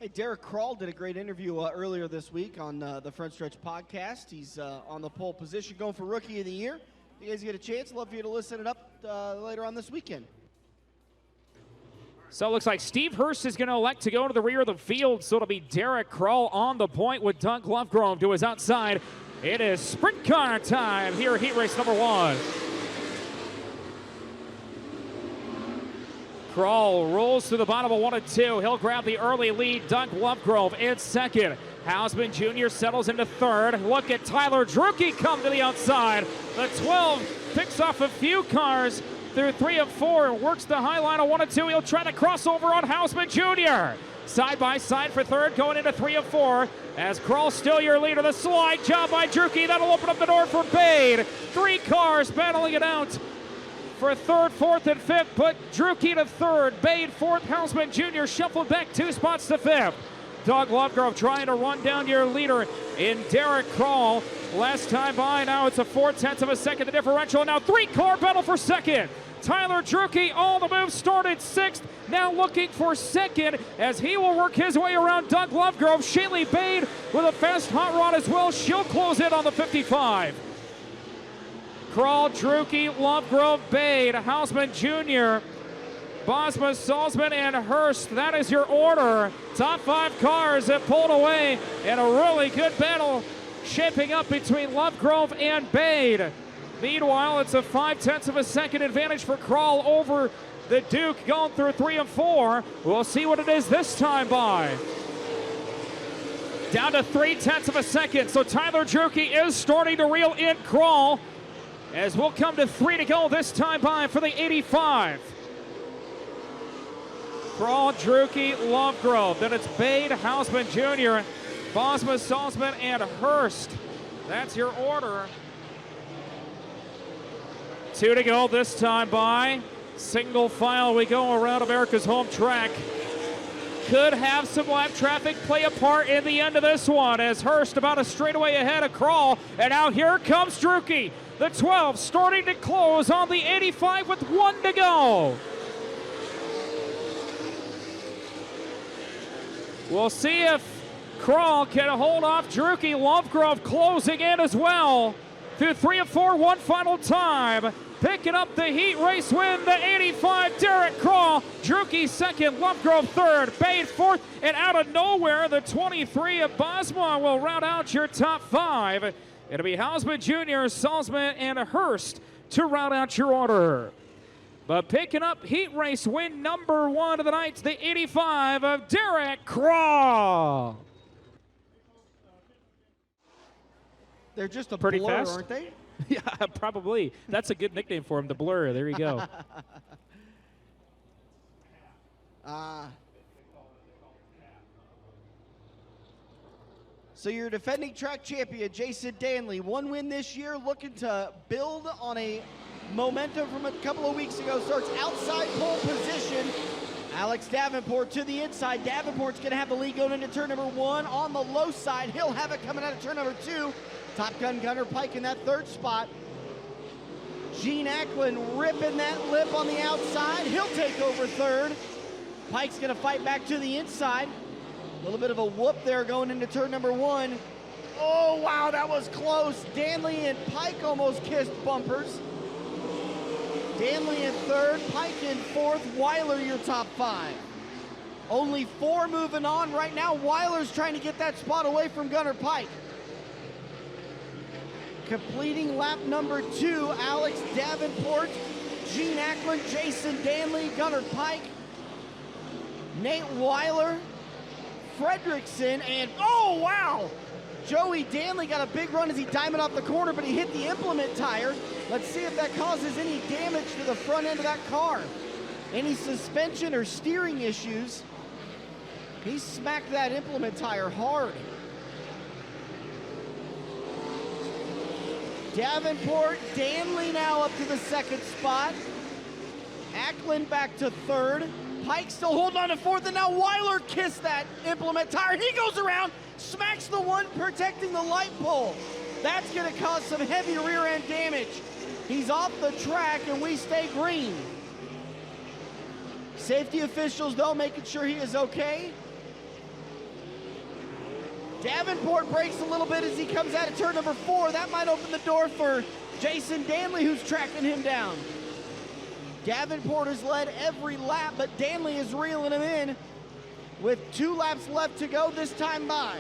Hey, Derek Krall did a great interview earlier this week on the Front Stretch podcast. He's on the pole position going for Rookie of the Year. If you guys get a chance, love for you to listen it up later on this weekend. So it looks like Steve Hurst is going to elect to go to the rear of the field, so it'll be Derek Krall on the point with Doug Lovegrove to his outside. It is sprint car time here at heat race number 1. Krall rolls to the bottom of 1 and 2. He'll grab the early lead. Doug Lovegrove in second. Hausman Jr. settles into third. Look at Tyler Drucke come to the outside. The 12 picks off a few cars through 3 and 4. Works the high line of 1 and 2. He'll try the crossover on Hausman Jr. Side by side for third, going into 3 and 4. As Krall still your leader. The slide job by Drucke. That'll open up the door for Bade. 3 cars battling it out for third, fourth, and fifth. Put Drucke to third. Bade fourth. Hausman Jr. shuffled back 2 spots to fifth. Doug Lovegrove trying to run down your leader in Derek Krall. Last time by, now it's a 4/10 of a second, the differential. Now 3-car battle for second. Tyler Drucke, all the moves started 6th. Now looking for second as he will work his way around Doug Lovegrove. Shaylee Bade with a fast hot rod as well. She'll close in on the 55. Krall, Drucke, Lovegrove, Bade, Hausman Jr., Bosma, Salzman, and Hurst. That is your order. Top 5 cars have pulled away in a really good battle shaping up between Lovegrove and Bade. Meanwhile, it's a 5/10 of a second advantage for Krall over the Duke going through 3 and 4. We'll see what it is this time by. Down to 3/10 of a second. So Tyler Drucke is starting to reel in Krall as we'll come to 3 to go this time by for the 85. Krall, Drucke, Lovegrove. Then it's Bade, Hausman Jr., Bosma, Salzman, and Hurst. That's your order. 2 to go this time by. Single file we go around America's home track. Could have some lap traffic play a part in the end of this one as Hurst about a straightaway ahead of Krall. And now here comes Drucke. The 12 starting to close on the 85 with 1 to go. We'll see if Krall can hold off Drucke. Lovegrove closing in as well. Through 3 and 4, one final time. Picking up the heat race win, the 85, Derek Krall. Drucke second, Lovegrove third, Bade fourth, and out of nowhere, the 23 of Bosma will round out your top 5. It'll be Hausman Jr., Salzman, and Hurst to round out your order. But picking up heat race win number 1 of the night, the 85 of Derek Krall. They're just a Pretty blur, fast, aren't they? Yeah, probably. That's a good nickname for him, the Blur. There you go. So your defending track champion, Jason Danley, 1 win this year, looking to build on a momentum from a couple of weeks ago. Starts outside pole position. Alex Davenport to the inside. Davenport's going to have the lead going into turn number 1. On the low side, he'll have it coming out of turn number 2. Top Gun Gunner Pike in that 3rd spot. Gene Ackland ripping that lip on the outside. He'll take over 3rd. Pike's going to fight back to the inside. A little bit of a whoop there going into turn number 1. Oh, wow, that was close. Danley and Pike almost kissed bumpers. Danley in 3rd, Pike in 4th, Weiler your top 5. Only 4 moving on right now. Weiler's trying to get that spot away from Gunner Pike. Completing lap number 2, Alex Davenport, Gene Ackland, Jason Danley, Gunner Pike, Nate Weiler, Fredrickson, and oh wow! Joey Danley got a big run as he diamond off the corner, but he hit the implement tire. Let's see if that causes any damage to the front end of that car. Any suspension or steering issues. He smacked that implement tire hard. Davenport, Danley now up to the 2nd spot. Ackland back to 3rd. Pike still holding on to 4th, and now Weiler kissed that implement tire. He goes around, smacks the one protecting the light pole. That's going to cause some heavy rear end damage. He's off the track, and we stay green. Safety officials, though, making sure he is okay. Davenport breaks a little bit as he comes out of turn number 4. That might open the door for Jason Danley, who's tracking him down. Davenport has led every lap, but Danley is reeling him in with 2 laps left to go this time by.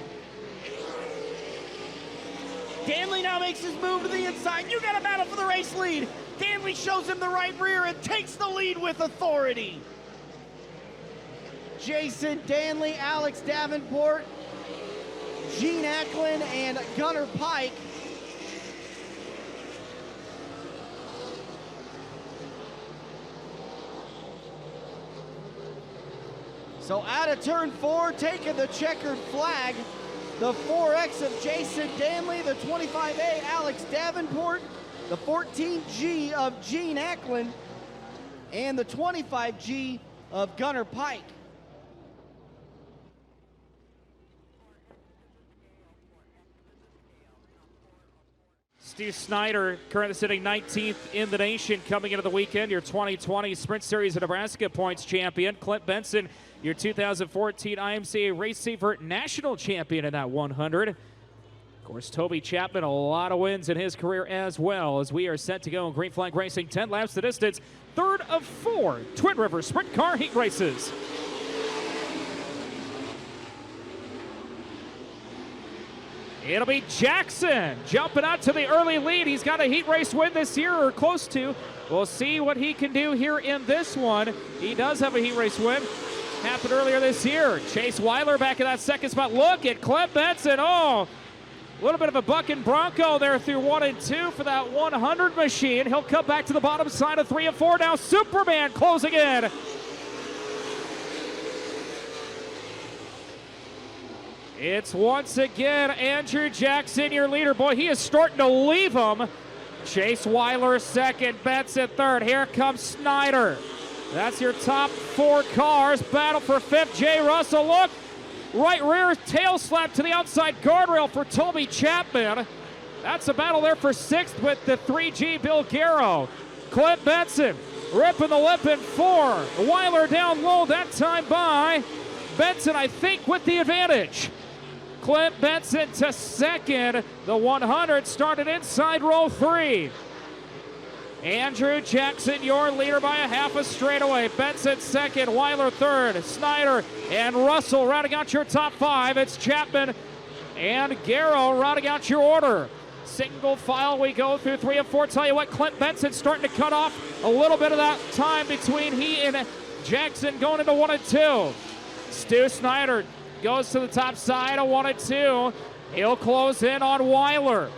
Danley now makes his move to the inside. You got a battle for the race lead. Danley shows him the right rear and takes the lead with authority. Jason Danley, Alex Davenport, Gene Acklin, and Gunnar Pike. So out of turn 4, taking the checkered flag, the 4X of Jason Danley, the 25A Alex Davenport, the 14G of Gene Acklin, and the 25G of Gunnar Pike. Stu Snyder, currently sitting 19th in the nation coming into the weekend, your 2020 Sprint Series of Nebraska points champion. Clint Benson, your 2014 IMCA RaceSaver national champion in that 100. Of course, Toby Chapman, a lot of wins in his career as well, as we are set to go in Green Flag Racing, 10 laps the distance, third of 4 Twin River Sprint Car Heat Races. It'll be Jackson jumping out to the early lead. He's got a heat race win this year, or close to. We'll see what he can do here in this one. He does have a heat race win. Happened earlier this year. Chase Weiler back in that second spot. Look at Clint Benson. Oh, a little bit of a bucking bronco there through 1 and 2 for that 100 machine. He'll come back to the bottom side of 3 and 4. Now Superman closing in. It's once again Andrew Jackson, your leader. Boy, he is starting to leave him. Chase Weiler second, Benson third. Here comes Snyder. That's your top 4 cars. Battle for 5th. Jay Russell, look. Right rear tail slap to the outside guardrail for Toby Chapman. That's a battle there for 6th with the 3G Bill Garrow. Clint Benson ripping the lip in 4. Weiler down low that time by. Benson, I think, with the advantage. Clint Benson to second. The 100 started inside row 3. Andrew Jackson, your leader by a half a straightaway. Benson second, Weiler third, Snyder and Russell rounding out your top 5. It's Chapman and Garrow rounding out your order. Single file we go through 3 and 4. Tell you what, Clint Benson starting to cut off a little bit of that time between he and Jackson going into 1 and 2. Stu Snyder goes to the top side of 1 and 2. He'll close in on Weiler.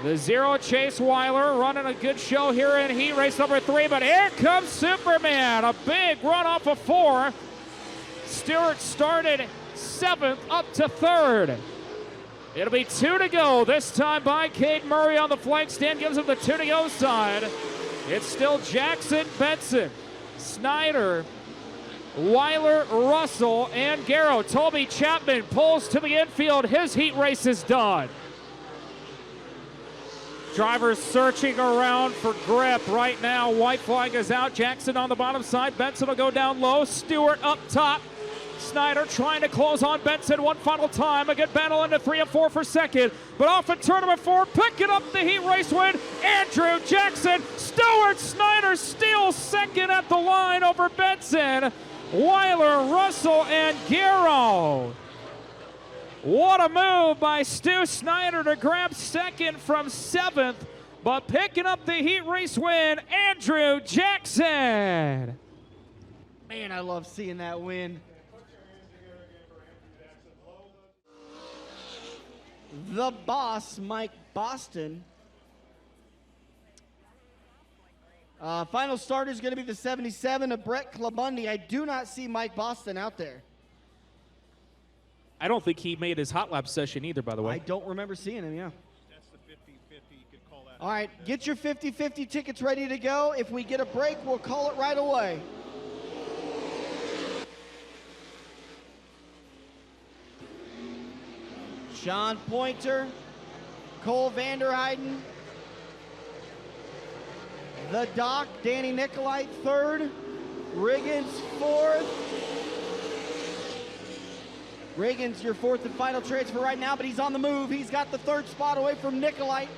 The 0 Chase Weiler running a good show here in heat race number 3, but here comes Superman. A big run off of 4. Stewart started 7th up to 3rd. It'll be 2 to go, this time by Cade Murray on the flank stand, gives him the 2 to go side. It's still Jackson, Benson, Snyder, Weiler, Russell, and Garrow. Toby Chapman pulls to the infield. His heat race is done. Drivers searching around for grip right now. White flag is out. Jackson on the bottom side. Benson will go down low. Stewart up top. Snyder trying to close on Benson one final time. A good battle into 3 and 4 for second. But off in turn number 4, picking up the heat race win, Andrew Jackson. Stewart Snyder steals second at the line over Benson, Weiler, Russell, and Garrow. What a move by Stu Snyder to grab second from 7th, but picking up the heat race win, Andrew Jackson. Man, I love seeing that win. The boss, Mike Boston. Final starter is going to be the 77 of Brett Clabundi. I do not see Mike Boston out there. I don't think he made his hot lap session either, by the way. I don't remember seeing him, yeah. That's the 50-50, you could call that. All right, get your 50-50 tickets ready to go. If we get a break, we'll call it right away. Sean Pointer, Cole Vanderheiden, the Doc, Danny Nicolite 3rd, Riggins 4th, Reagan's your fourth and final transfer right now, but he's on the move. He's got the third spot away from Nicolite.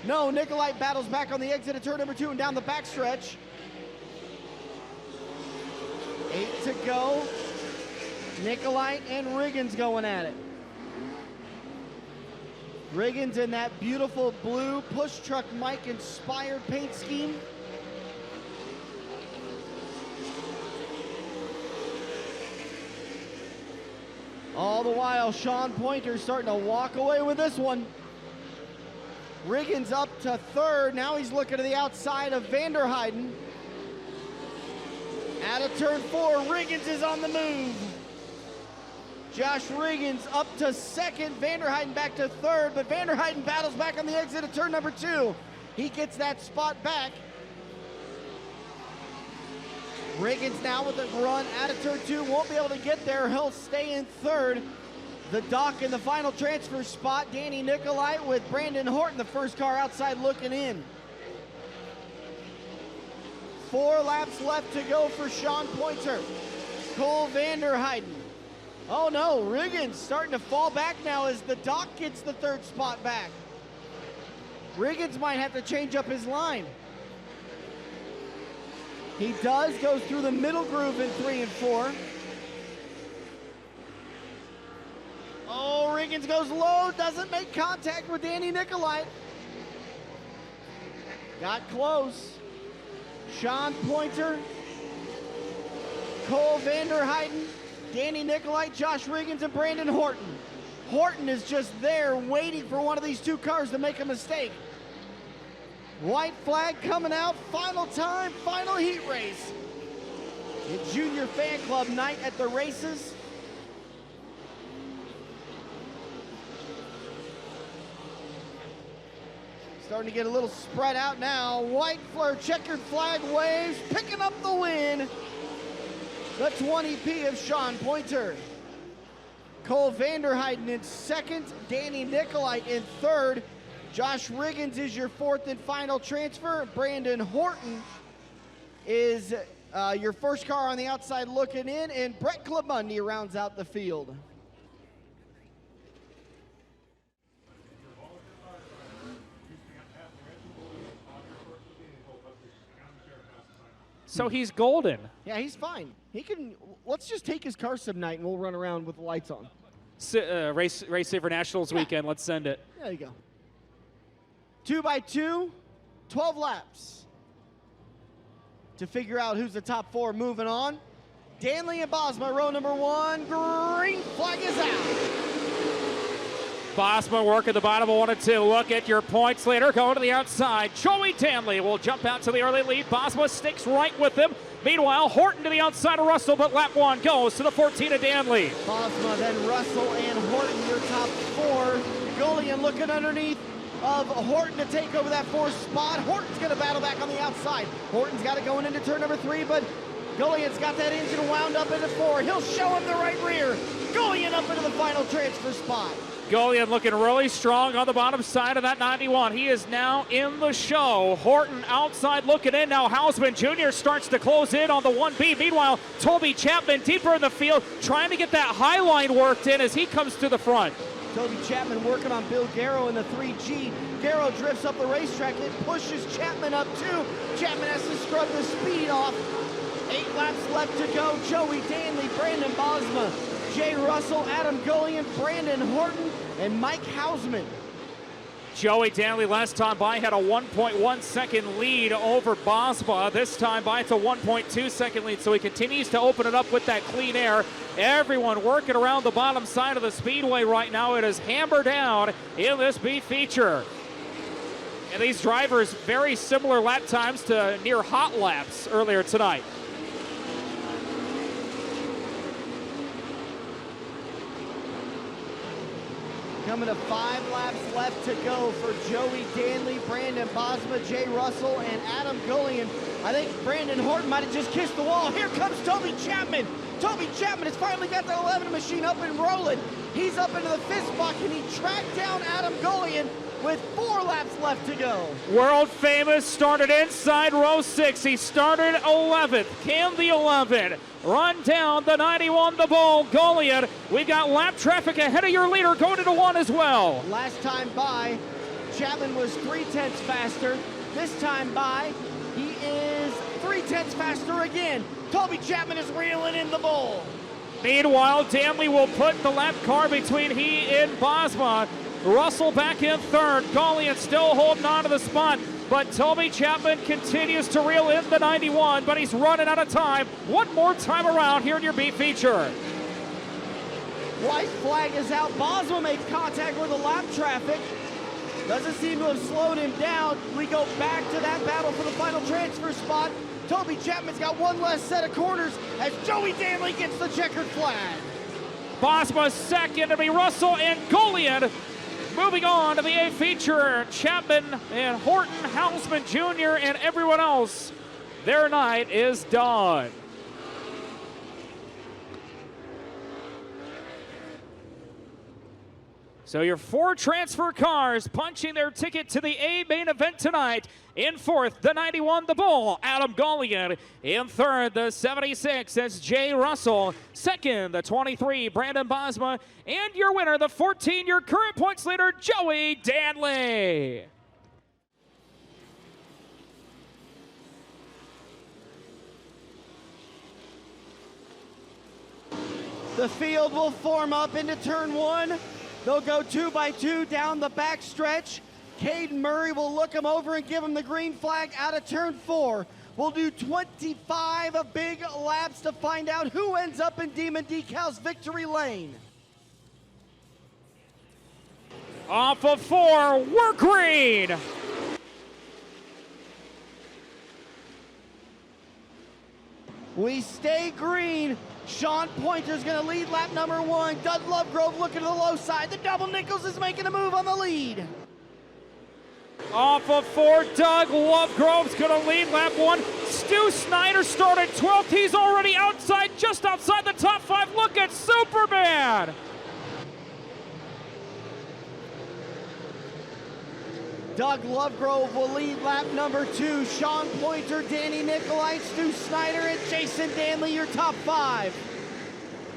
No, Nicolite battles back on the exit of turn number 2 and down the backstretch. 8 to go. Nicolite and Riggins going at it. Riggins in that beautiful blue push truck Mike inspired paint scheme. All the while, Sean Pointer starting to walk away with this one. Riggins up to third. Now he's looking to the outside of Vanderheiden. Out of turn 4, Riggins is on the move. Josh Riggins up to second, Vanderheiden back to third, but Vanderheiden battles back on the exit of turn number 2. He gets that spot back. Riggins now with a run out of turn 2, won't be able to get there. He'll stay in third. The Doc in the final transfer spot, Danny Nicolite with Brandon Horton, the first car outside looking in. 4 laps left to go for Sean Pointer. Cole Vanderheiden. Oh no, Riggins starting to fall back now as the Doc gets the third spot back. Riggins might have to change up his line. He does, goes through the middle groove in 3 and 4. Oh, Riggins goes low, doesn't make contact with Danny Nicolite. Got close. Sean Pointer, Cole Vanderheiden, Danny Nicolite, Josh Riggins, and Brandon Horton. Horton is just there waiting for one of these 2 cars to make a mistake. White flag coming out, final time, final heat race. The Junior Fan Club night at the races. Starting to get a little spread out now. White flare, checkered flag waves, picking up the win. The 20P of Sean Pointer. Cole Vanderheiden in second, Danny Nicolite in third. Josh Riggins is your fourth and final transfer. Brandon Horton is your first car on the outside looking in, and Brett Clabundi rounds out the field. So he's golden. Yeah, he's fine. He can, let's just take his car some night and we'll run around with the lights on. RaceSaver Nationals weekend, let's send it. There you go. 2x2, 12 laps to figure out who's the top 4 moving on. Danley and Bosma, row number 1, green flag is out. Bosma working the bottom of 1 and 2. Look at your points leader going to the outside. Joey Danley will jump out to the early lead. Bosma sticks right with him. Meanwhile, Horton to the outside of Russell, but lap 1 goes to the 14 of Danley. Bosma, then Russell and Horton, your top 4. Gullion looking underneath of Horton to take over that 4th spot. Horton's going to battle back on the outside. Horton's got it going into turn number 3, but Gullion's got that engine wound up into 4. He'll show him the right rear. Gullion up into the final transfer spot. Gullion looking really strong on the bottom side of that 91. He is now in the show. Horton outside looking in. Now Hausman Jr. starts to close in on the 1B. Meanwhile, Toby Chapman deeper in the field trying to get that high line worked in as he comes to the front. Toby Chapman working on Bill Garrow in the 3G. Garrow drifts up the racetrack. It pushes Chapman up too. Chapman has to scrub the speed off. 8 laps left to go. Joey Danley, Brandon Bosma, Jay Russell, Adam Gullion, Brandon Horton, and Mike Hausman. Joey Danley last time by had a 1.1 second lead over Bosma. This time by it's a 1.2 second lead, so he continues to open it up with that clean air. Everyone working around the bottom side of the speedway right now. It is hammered down in this B feature. And these drivers, very similar lap times to near hot laps earlier tonight. Coming to 5 laps left to go for Joey Danley, Brandon Bosma, Jay Russell, and Adam Gullion. I think Brandon Horton might have just kissed the wall. Here comes Toby Chapman. Toby Chapman has finally got the 11 machine up and rolling. He's up into the 5th spot. Can he track down Adam Gullion? with 4 laps left to go. World famous started inside row 6. He started 11th. Can the 11 run down the 91, the Bull Goliath? We've got lap traffic ahead of your leader going into 1 as well. Last time by, Chapman was 3/10 faster. This time by, he is 3/10 faster again. Toby Chapman is reeling in the Bull. Meanwhile, Danley will put the lap car between he and Bosma. Russell back in 3rd. Goliath still holding on to the spot, but Toby Chapman continues to reel in the 91, but he's running out of time. One more time around here in your B feature. White flag is out. Bosma makes contact with the lap traffic. Doesn't seem to have slowed him down. We go back to that battle for the final transfer spot. Toby Chapman's got one less set of corners as Joey Danley gets the checkered flag. Bosma second to be Russell and Goliath. Moving on to the A feature, Chapman and Horton, Hausman Jr. and everyone else, their night is done. So your 4 transfer cars punching their ticket to the A main event tonight. In 4th, the 91, the Bull, Adam Goliath. In 3rd, the 76, that's Jay Russell. 2nd, the 23, Brandon Bosma. And your winner, the 14, your current points leader, Joey Danley. The field will form up into turn 1. They'll go 2 by 2 down the back stretch. Caden Murray will look him over and give him the green flag out of turn 4. We'll do 25 big laps to find out who ends up in Demon Decal's victory lane. Off of 4, we're green. We stay green. Sean Pointer's going to lead lap number 1. Doug Lovegrove looking to the low side. The double Nichols is making a move on the lead. Off of 4, Doug Lovegrove's going to lead lap 1. Stu Snyder started 12th. He's already outside, just outside the top 5. Look at Superman. Doug Lovegrove will lead lap number 2. Sean Pointer, Danny Nicolite, Stu Snyder, and Jason Danley, your top 5.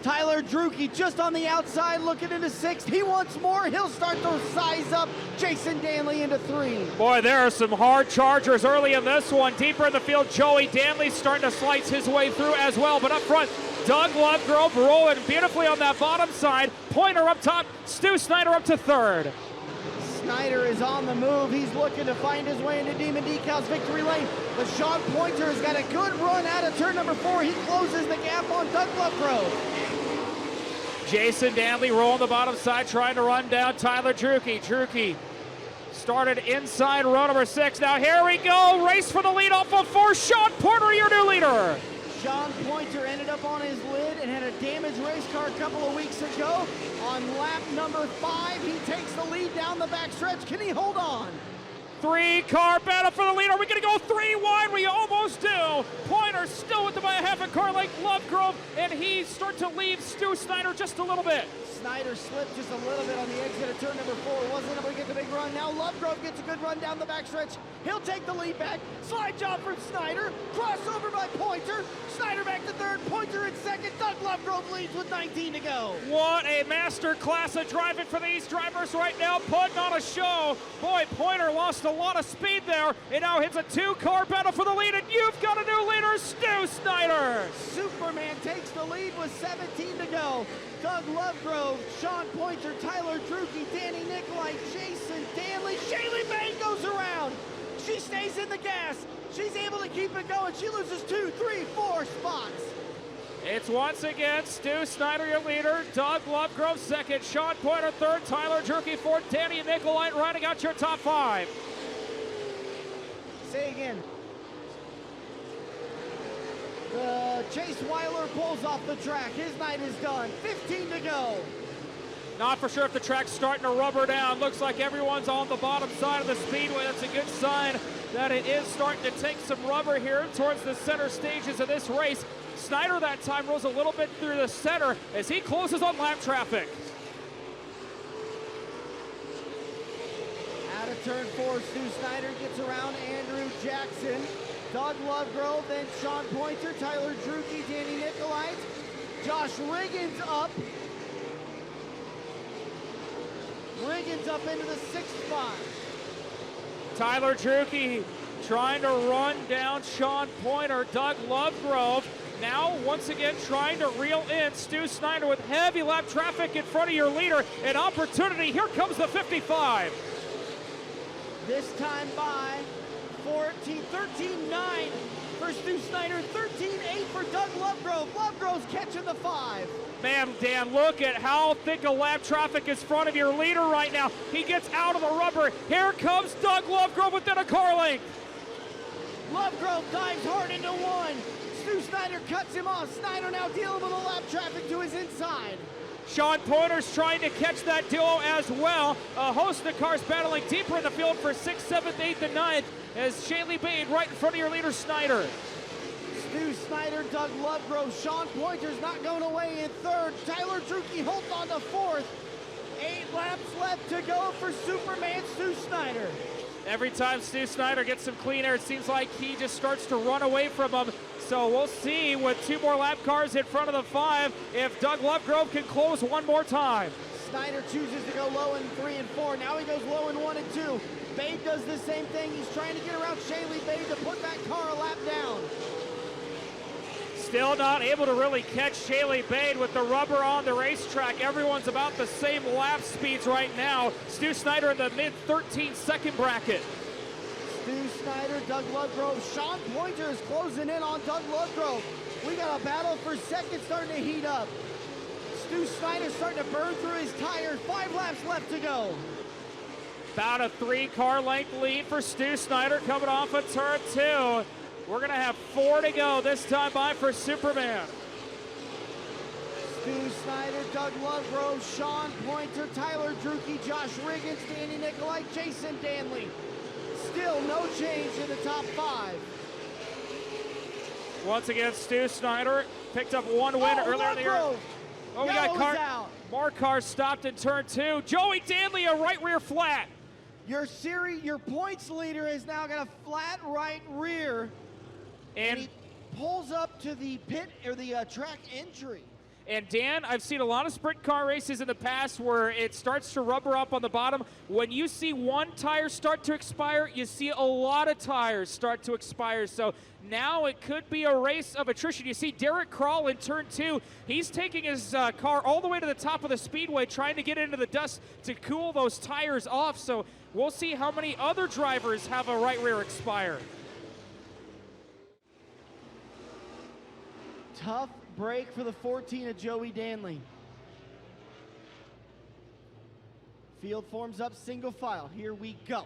Tyler Drucke just on the outside looking into 6th. He wants more. He'll start to size up Jason Danley into 3. Boy, there are some hard chargers early in this one. Deeper in the field, Joey Danley starting to slice his way through as well. But up front, Doug Lovegrove rolling beautifully on that bottom side. Pointer up top, Stu Snyder up to 3rd. Snyder is on the move. He's looking to find his way into Demon Decal's victory lane. But Sean Pointer has got a good run out of turn number 4. He closes the gap on Doug Lovegrove. Jason Danley rolling the bottom side, trying to run down Tyler Drucke. Drucke started inside row number 6. Now here we go. Race for the lead off of 4. Sean Pointer, your new leader. Sean Pointer ended up on his lid and had a damaged race car a couple of weeks ago. On lap number 5, he takes the lead down the backstretch. Can he hold on? 3-car battle for the lead. Are we going to go 3 wide? We almost do. Pointer still with by a half a car like Lovegrove, and he starts to leave Stu Snyder just a little bit. Snyder slipped just a little bit on the exit of turn number 4. Wasn't able to get the big run. Now Lovegrove gets a good run down the backstretch. He'll take the lead back. Slide job from Snyder. Crossover by Pointer. Snyder back to 3rd. Pointer in 2nd. Doug Lovegrove leads with 19 to go. What a master class of driving for these drivers right now, putting on a show. Boy, Pointer lost a lot of speed there, and now hits a 2-car battle for the lead, and you've got a new leader, Stu Snyder. Superman takes the lead with 17 to go. Doug Lovegrove, Sean Pointer, Tyler Drucke, Danny Nicolite, Jason Danley. Shaylee Bain goes around. She stays in the gas. She's able to keep it going. She loses 2, 3, 4 spots. It's once again Stu Snyder, your leader. Doug Lovegrove 2nd. Sean Pointer 3rd. Tyler Drucke 4th. Danny Nicolite riding out your top 5. Say again. Chase Weiler pulls off the track. His night is done. 15 to go. Not for sure if the track's starting to rubber down. Looks like everyone's on the bottom side of the speedway. That's a good sign that it is starting to take some rubber here towards the center stages of this race. Snyder that time rolls a little bit through the center as he closes on lap traffic. turn 4, Stu Snyder gets around Andrew Jackson. Doug Lovegrove, then Sean Pointer, Tyler Drucke, Danny Nicolite. Josh Riggins up. Riggins up into the 6th spot. Tyler Drucke trying to run down Sean Pointer. Doug Lovegrove now once again trying to reel in Stu Snyder with heavy lap traffic in front of your leader. An opportunity. Here comes the 55. This time by 13-9 for Stu Snyder, 13-8 for Doug Lovegrove. Lovegrove's catching the 5. Man, Dan, look at how thick a lap traffic is in front of your leader right now. He gets out of the rubber. Here comes Doug Lovegrove within a car length. Lovegrove dives hard into 1. Stu Snyder cuts him off. Snyder now dealing with the lap traffic to his inside. Sean Pointer's trying to catch that duo as well. A host of cars battling deeper in the field for 6th, 7th, 8th, and 9th as Shaylee Bade right in front of your leader, Snyder. Stu Snyder, Doug Lovegrove, Sean Pointer's not going away in 3rd. Tyler Drucke holds on to 4th. 8 laps left to go for Superman Stu Snyder. Every time Stu Snyder gets some clean air, it seems like he just starts to run away from him. So we'll see with 2 more lap cars in front of the 5 if Doug Lovegrove can close one more time. Snyder chooses to go low in 3 and 4. Now he goes low in 1 and 2. Bade does the same thing. He's trying to get around Shaylee Bade to put that car a lap down. Still not able to really catch Shaylee Bade with the rubber on the racetrack. Everyone's about the same lap speeds right now. Stu Snyder in the mid-13-second bracket. Stu Snyder, Doug Lovegrove. Sean Pointer is closing in on Doug Lovegrove. We got a battle for 2nd starting to heat up. Stu Snyder starting to burn through his tires. 5 laps left to go. About a 3-car length lead for Stu Snyder coming off of turn 2. We're going to have 4 to go this time by for Superman. Stu Snyder, Doug Lovegrove, Sean Pointer, Tyler Drucke, Josh Riggins, Danny Nicolite, Jason Danley. Still no change in the top 5. Once again, Stu Snyder picked up 1 win earlier in the year. Oh, we got more cars stopped in turn 2. Joey Danley, a right rear flat. Your points leader has now got a flat right rear. And he pulls up to the pit or the track entry. And Dan, I've seen a lot of sprint car races in the past where it starts to rubber up on the bottom. When you see one tire start to expire, you see a lot of tires start to expire. So now it could be a race of attrition. You see Derek Krall in turn 2. He's taking his car all the way to the top of the speedway, trying to get into the dust to cool those tires off. So we'll see how many other drivers have a right rear expire. Tough break for the 14 of Joey Danley. Field forms up single file. Here we go.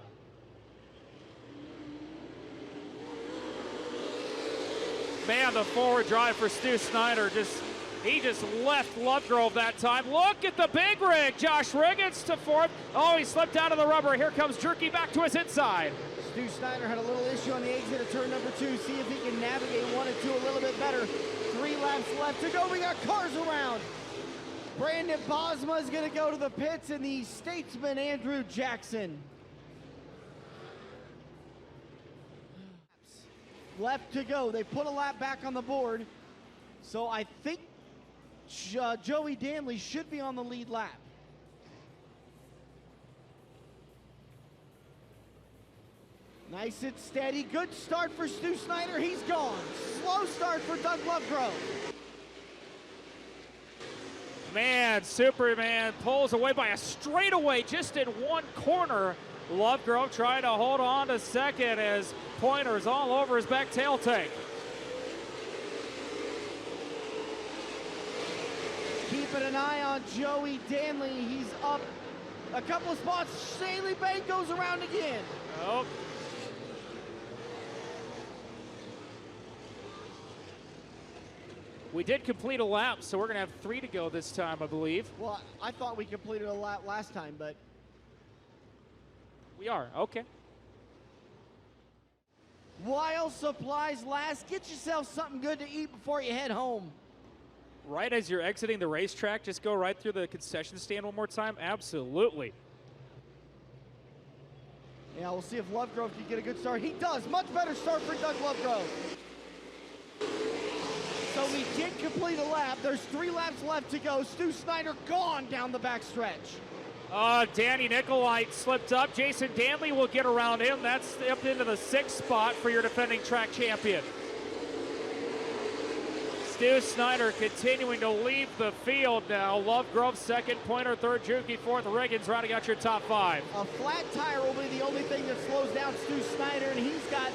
Man, the forward drive for Stu Snyder. He just left Lovegrove that time. Look at the big rig. Josh Riggins to 4th. Oh, he slipped out of the rubber. Here comes Drucke back to his inside. Stu Snyder had a little issue on the exit of turn number 2. See if he can navigate 1 and 2 a little bit better. 3 laps left to go. We got cars around. Brandon Bosma is going to go to the pits, and the Statesman Andrew Jackson. Left to go. They put a lap back on the board. So I think Joey Danley should be on the lead lap. Nice and steady. Good start for Stu Snyder. He's gone. Slow start for Doug Lovegrove. Man, Superman pulls away by a straightaway just in 1 corner. Lovegrove trying to hold on to 2nd as Pointer's all over his back tail tank. Keeping an eye on Joey Danley. He's up a couple of spots. Shaylee Bade goes around again. Oh. We did complete a lap, so we're going to have 3 to go this time, I believe. Well, I thought we completed a lap last time, but... We are, okay. While supplies last, get yourself something good to eat before you head home. Right as you're exiting the racetrack, just go right through the concession stand one more time? Absolutely. Yeah, we'll see if Lovegrove can get a good start. He does. Much better start for Doug Lovegrove. So we did complete a lap. There's 3 laps left to go. Stu Snyder gone down the backstretch. Danny Nicolite slipped up. Jason Danley will get around him. That's up into the 6th spot for your defending track champion. Stu Snyder continuing to leave the field now. Lovegrove second, Pointer third, Juki fourth, Riggins rounding out your top 5. A flat tire will be the only thing that slows down Stu Snyder, and he's got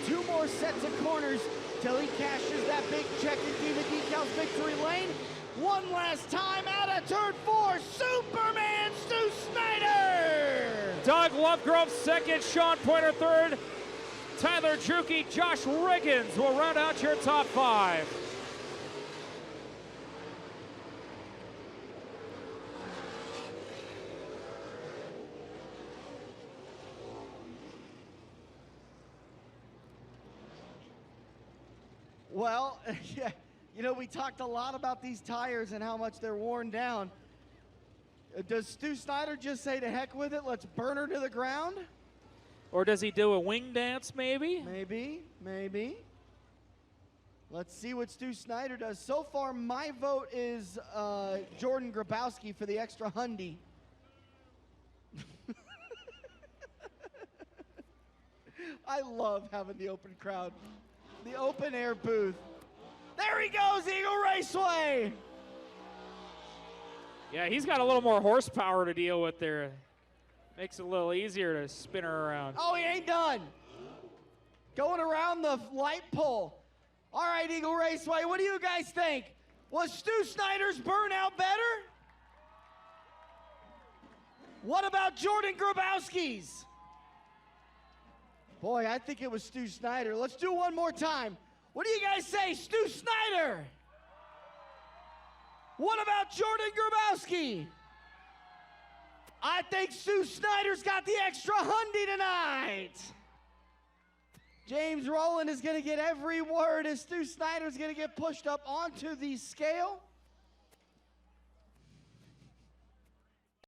2 more sets of corners till he cashes that big check in Diva Decals victory lane. One last time out of turn 4, Superman Stu Snyder! Doug Lovegrove second, Sean Pointer third, Tyler Juki, Josh Riggins will round out your top 5. Well, yeah, you know, we talked a lot about these tires and how much they're worn down. Does Stu Snyder just say to heck with it, let's burn her to the ground? Or does he do a wing dance maybe? Maybe. Let's see what Stu Snyder does. So far, my vote is Jordan Grabowski for the extra hundy. I love having the open crowd. The open air booth. There he goes, Eagle Raceway. Yeah, he's got a little more horsepower to deal with there. Makes it a little easier to spin her around. Oh, he ain't done. Going around the light pole. All right, Eagle Raceway, what do you guys think? Was Stu Snyder's burnout better? What about Jordan Grabowski's? Boy, I think it was Stu Snyder. Let's do one more time. What do you guys say, Stu Snyder? What about Jordan Grabowski? I think Stu Snyder's got the extra hundy tonight. James Rowland is going to get every word as Stu Snyder's going to get pushed up onto the scale.